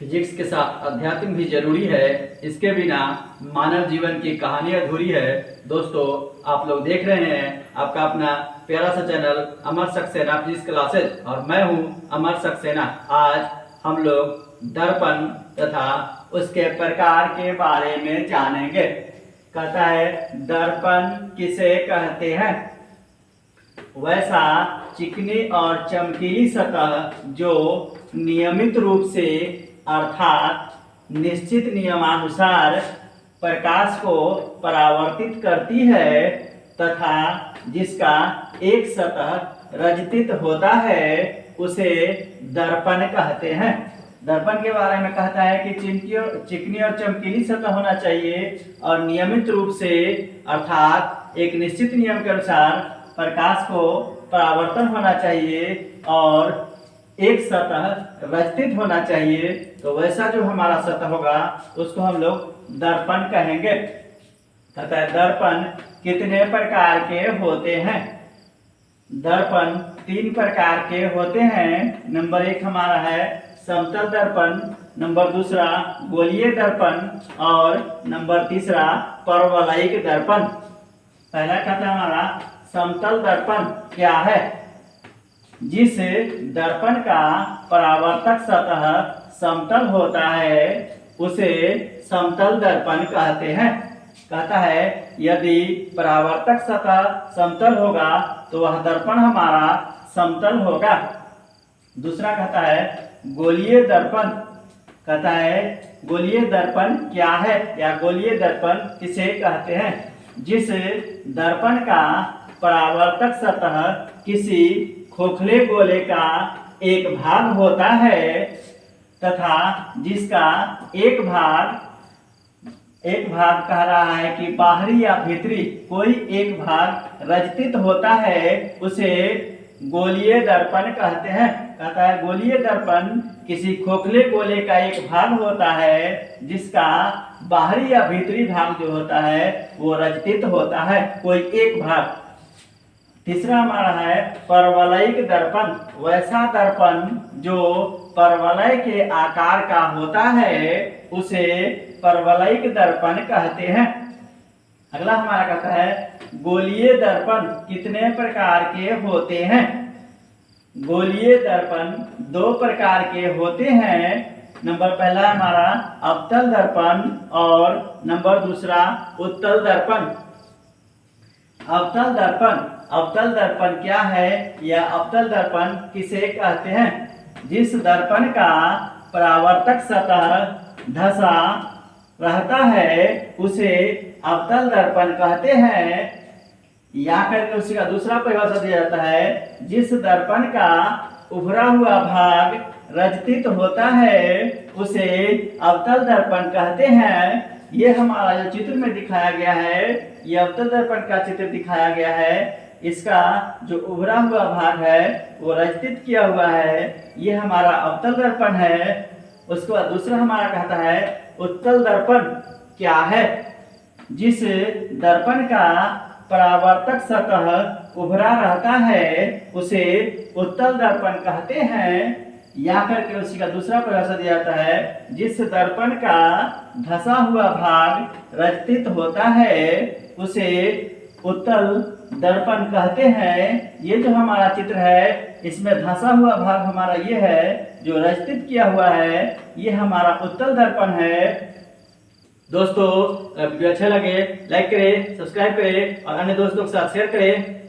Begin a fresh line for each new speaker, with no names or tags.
Physics के साथ अध्यात्म भी जरूरी है। इसके बिना मानव जीवन की कहानी अधूरी है। दोस्तों, आप लोग देख रहे हैं आपका अपना प्यारा सा चैनल अमर सक्सेना फिजिक्स क्लासेज और मैं हूं अमर सक्सेना। आज हम लोग दर्पण तथा उसके प्रकार के बारे में जानेंगे। कहता है दर्पण किसे कहते हैं? वैसा चिकनी और चमकीली सतह जो नियमित रूप से अर्थात निश्चित नियमानुसार प्रकाश को परावर्तित करती है तथा जिसका एक सतह रजतित होता है उसे दर्पण कहते हैं। दर्पण के बारे में कहता है कि चिकनी और चमकीली सतह होना चाहिए और नियमित रूप से अर्थात एक निश्चित नियम के अनुसार प्रकाश को परावर्तन होना चाहिए और एक सतह रचित होना चाहिए। तो वैसा जो हमारा सतह होगा उसको हम लोग दर्पण कहेंगे। कहता है दर्पण कितने प्रकार के होते हैं? दर्पण 3 प्रकार के होते हैं। नंबर 1 हमारा है समतल दर्पण, नंबर 2 गोलीय दर्पण और नंबर 3 परवलयिक दर्पण। पहला कहता है हमारा समतल दर्पण क्या है? जिस दर्पण का परावर्तक सतह समतल होता है उसे समतल दर्पण कहते हैं। कहता है यदि परावर्तक सतह समतल होगा तो वह दर्पण हमारा समतल होगा। दूसरा कहता है गोलीय दर्पण। कहता है गोलीय दर्पण क्या है या गोलीय दर्पण किसे कहते हैं? जिस दर्पण का परावर्तक सतह किसी खोखले गोले का एक भाग होता है तथा जिसका एक भाग कह रहा है कि बाहरी या भीतरी कोई एक भाग रजतित होता है उसे गोलीय दर्पण कहते हैं। कहता है गोलीय दर्पण किसी खोखले गोले का एक भाग होता है जिसका बाहरी या भीतरी भाग जो होता है वो रजतित होता है, कोई एक भाग। तीसरा हमारा है परवलयिक दर्पण। वैसा दर्पण जो परवलय के आकार का होता है उसे परवलयिक दर्पण कहते हैं। अगला हमारा कहता है गोलीय दर्पण कितने प्रकार के होते हैं? गोलीय दर्पण 2 प्रकार के होते हैं। नंबर पहला हमारा अवतल दर्पण और नंबर 2 उत्तल दर्पण। अवतल दर्पण क्या है या अवतल दर्पण किसे कहते हैं? जिस दर्पण का परावर्तक सतह धसा रहता है उसे अवतल दर्पण कहते हैं। या करके उसी का दूसरा परिभाषा दिया जाता है जिस दर्पण का उभरा हुआ भाग रजतित होता है उसे अवतल दर्पण कहते हैं। ये हमारा जो चित्र में दिखाया गया है ये अवतल दर्पण का चित्र दिखाया गया है। इसका जो उभरा हुआ भाग है वो रजतित किया हुआ है, ये हमारा अवतल दर्पण है। उसके बाद दूसरा हमारा कहता है उत्तल दर्पण क्या है? जिस दर्पण का परावर्तक सतह उभरा रहता है उसे उत्तल दर्पण कहते हैं। या करके उसी का दूसरा परिभाषा दिया जाता है जिस दर्पण का धसा हुआ भाग रजतित होता है उसे उत्तल दर्पण कहते हैं। ये जो हमारा चित्र है इसमें धसा हुआ भाग हमारा ये है जो रजतित किया हुआ है, ये हमारा उत्तल दर्पण है। दोस्तों, वीडियो अच्छा लगे लाइक करें, सब्सक्राइब करें और अन्य दोस्तों के साथ शेयर करें।